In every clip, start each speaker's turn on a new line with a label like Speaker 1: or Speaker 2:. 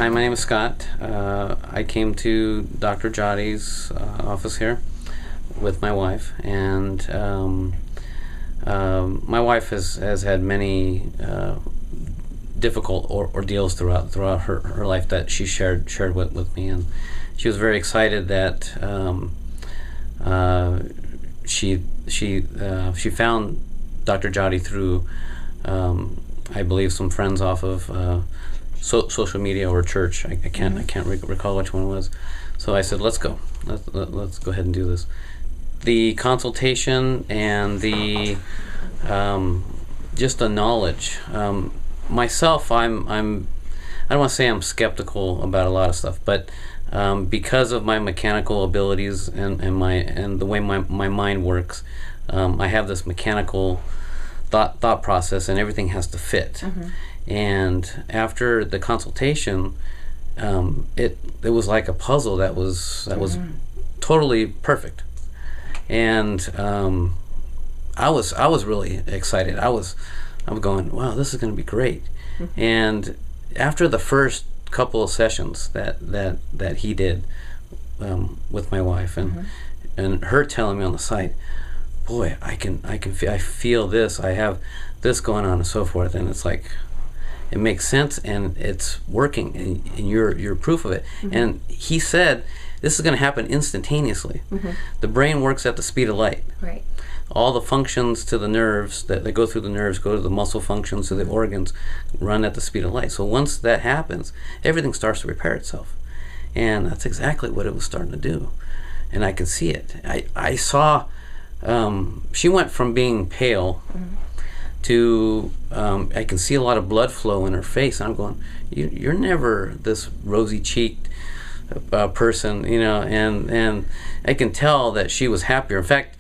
Speaker 1: Hi, my name is Scott. I came to Dr. Jotti's office here with my wife, and my wife has had many difficult ordeals throughout her life that she shared with me, and she was very excited that she found Dr. Jotti through I believe some friends off of social media or church. I can't recall which one it was. So I said, let's go. Let's go ahead and do this. The consultation and the just the knowledge. Myself, I don't want to say I'm skeptical about a lot of stuff, but because of my mechanical abilities and the way my mind works, I have this mechanical thought process, and everything has to fit. And after the consultation, it was like a puzzle that was totally perfect. And I was really excited. I was going, wow, this is going to be great. And after the first couple of sessions that he did with my wife, and her telling me on the side, boy, I feel this, I have this going on and so forth, and it's like, it makes sense and it's working, and you're proof of it. And he said this is going to happen instantaneously. The brain works at the speed of light.
Speaker 2: Right.
Speaker 1: All the functions to the nerves that go through the nerves go to the muscle functions to the organs, run at the speed of light. So once that happens, everything starts to repair itself, and that's exactly what it was starting to do. And I could see it. I saw she went from being pale to I can see a lot of blood flow in her face. I'm going, you're never this rosy-cheeked person, and I can tell that she was happier. In fact,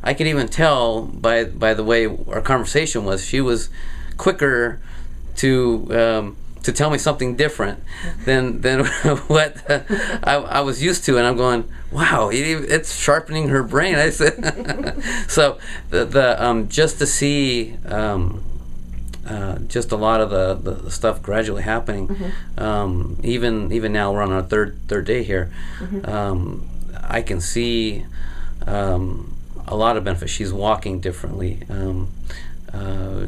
Speaker 1: I could even tell by the way our conversation was, she was quicker to tell me something different than what I was used to, and I'm going, wow, it's sharpening her brain. I said, so the just to see just a lot of the stuff gradually happening. Even now we're on our third day here. I can see a lot of benefits. She's walking differently.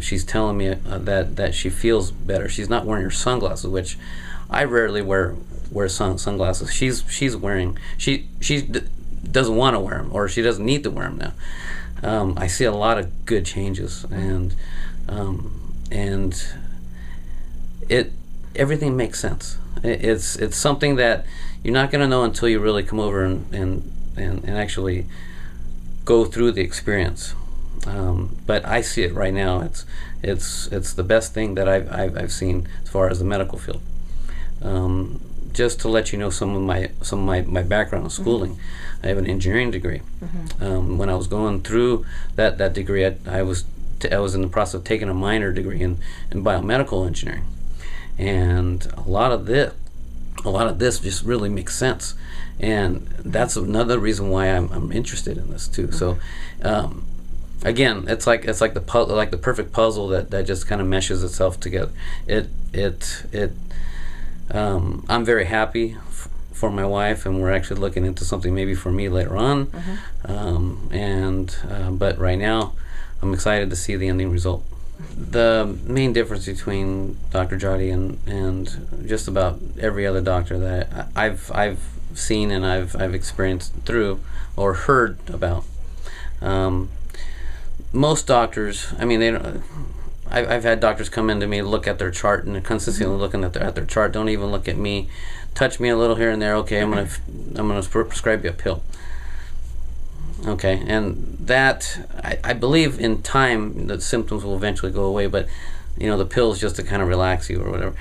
Speaker 1: She's telling me that she feels better. She's not wearing her sunglasses, which I rarely wear sunglasses. She's wearing. She doesn't want to wear them, or she doesn't need to wear them now. I see a lot of good changes, and everything makes sense. It's something that you're not going to know until you really come over and actually go through the experience. But I see it right now. It's the best thing that I've seen as far as the medical field. Just to let you know some of my background in schooling, I have an engineering degree. When I was going through that degree, I was in the process of taking a minor degree in biomedical engineering, and a lot of this just really makes sense, and that's another reason why I'm interested in this too. So again, it's like the perfect puzzle that just kind of meshes itself together. I'm very happy for my wife, and we're actually looking into something maybe for me later on. But right now, I'm excited to see the ending result. The main difference between Dr. Jotti and just about every other doctor that I've seen and I've experienced through or heard about, most doctors, I mean, they don't. I've had doctors come in to me, look at their chart, and they're consistently looking at their chart. Don't even look at me, touch me a little here and there. Okay, I'm gonna prescribe you a pill. Okay, and that I believe in time the symptoms will eventually go away, but the pill's just to kind of relax you or whatever.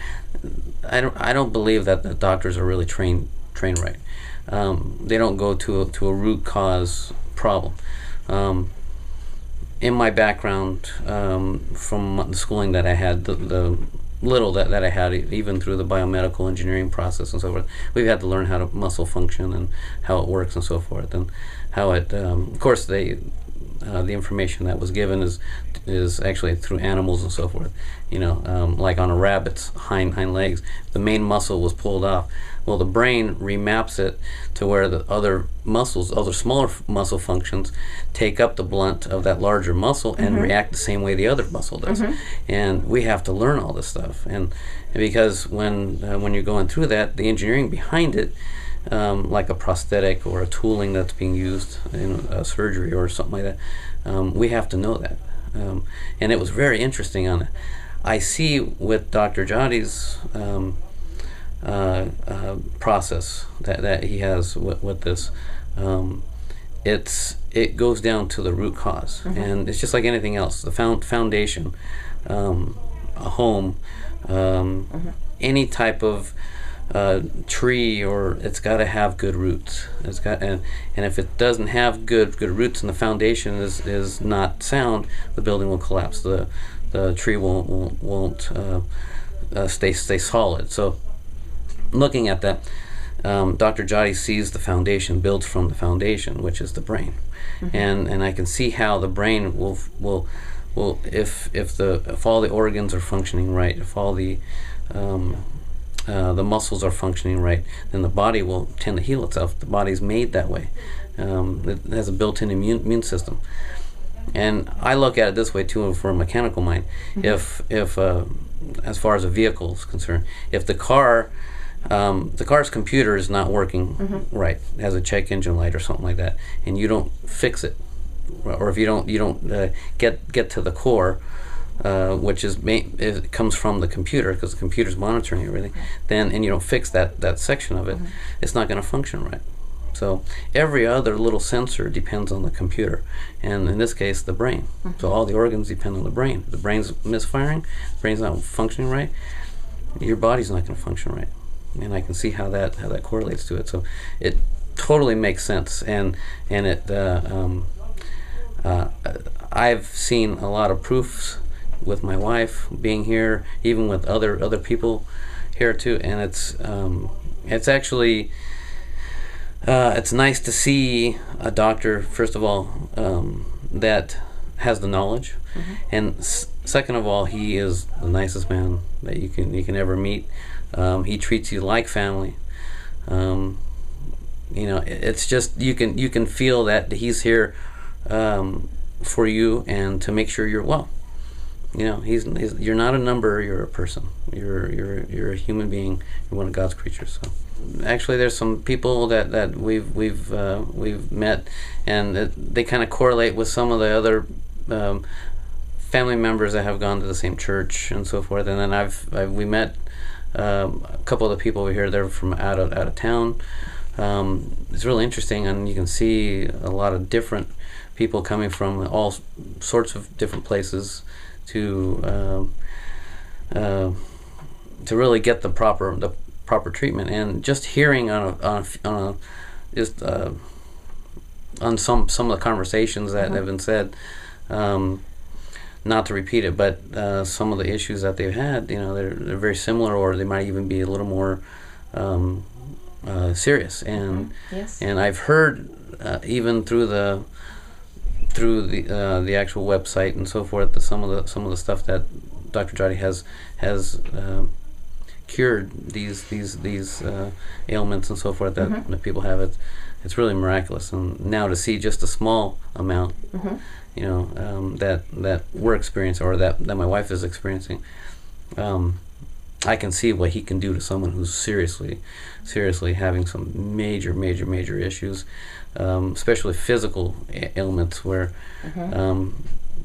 Speaker 1: I don't believe that the doctors are really trained right. They don't go to a root cause problem. In my background, from the schooling that I had, the little that I had, even through the biomedical engineering process and so forth, we've had to learn how to muscle function and how it works and so forth, and how it, of course, the information that was given is actually through animals and so forth. Like on a rabbit's hind legs, the main muscle was pulled off. Well, the brain remaps it to where the other muscles, other smaller muscle functions, take up the blunt of that larger muscle and react the same way the other muscle does. And we have to learn all this stuff. And because when you're going through that, the engineering behind it, like a prosthetic or a tooling that's being used in a surgery or something like that, we have to know that. And it was very interesting on it. I see with Dr. Jotti's process that he has with this, it goes down to the root cause, and it's just like anything else. The foundation, a home, any type of tree, or it's got to have good roots. It's got, and if it doesn't have good roots and the foundation is not sound, the building will collapse. The tree won't stay solid. So, looking at that, Dr. Jotti sees the foundation, builds from the foundation, which is the brain, and I can see how the brain will if all the organs are functioning right, if all the muscles are functioning right, then the body will tend to heal itself. The body's made that way. It has a built-in immune system. And I look at it this way too for a mechanical mind. If as far as a vehicle is concerned, if the car's computer is not working right, it has a check engine light or something like that, and you don't fix it, or if you don't get to the core, which it comes from the computer, because the computer's monitoring everything, and you don't fix that section of it, it's not going to function right. So every other little sensor depends on the computer, and in this case, the brain. So all the organs depend on the brain. If the brain's misfiring, the brain's not functioning right, your body's not going to function right. And I can see how that correlates to it. So it totally makes sense, and it I've seen a lot of proofs with my wife being here, even with other people here too, and it's actually it's nice to see a doctor, first of all, that has the knowledge, and second of all, he is the nicest man that you can ever meet. He treats you like family. It's just you can feel that he's here for you and to make sure you're well. You're not a number. You're a person. You're a human being. You're one of God's creatures. So, actually, there's some people that we've met, and they kind of correlate with some of the other family members that have gone to the same church and so forth. And then we met a couple of the people over here. They're from out of town. It's really interesting, and you can see a lot of different people coming from all sorts of different places to really get the proper treatment. And just hearing on some of the conversations that have been said, not to repeat it, but some of the issues that they've had, they're very similar, or they might even be a little more serious. And and I've heard even through the actual website and so forth, some of the stuff that Dr. Jotti has cured these ailments and so forth that people have. It's really miraculous. And now to see just a small amount, that we're experiencing, or that my wife is experiencing, I can see what he can do to someone who's seriously having some major issues, especially physical ailments where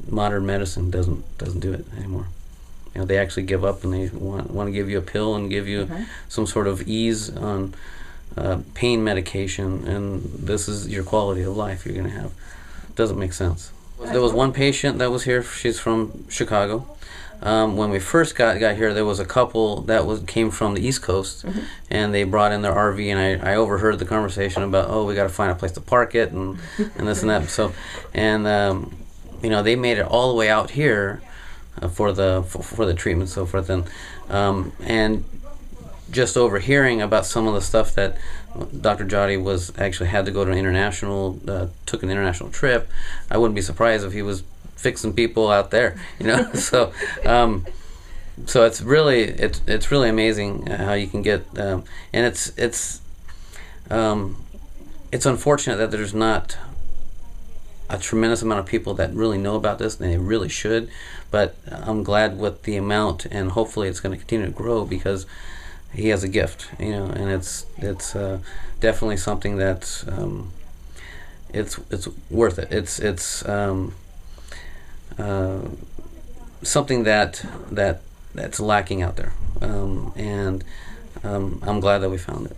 Speaker 1: modern medicine doesn't do it anymore. They actually give up, and they want to give you a pill and give you some sort of ease on pain medication, and this is your quality of life you're going to have. It doesn't make sense. There was one patient that was here. She's from Chicago. When we first got here, there was a couple that came from the East Coast, and they brought in their RV, and I overheard the conversation about, we got to find a place to park it, and this and that. So, and they made it all the way out here for the treatment and so forth, and just overhearing about some of the stuff that Dr. Jody was actually had to go to took an international trip, I wouldn't be surprised if he was fixing people out there, So, so it's really amazing how you can get, and it's unfortunate that there's not a tremendous amount of people that really know about this, and they really should. But I'm glad with the amount, and hopefully it's going to continue to grow because he has a gift, and it's definitely something that's it's worth it. It's something that's lacking out there, and I'm glad that we found it.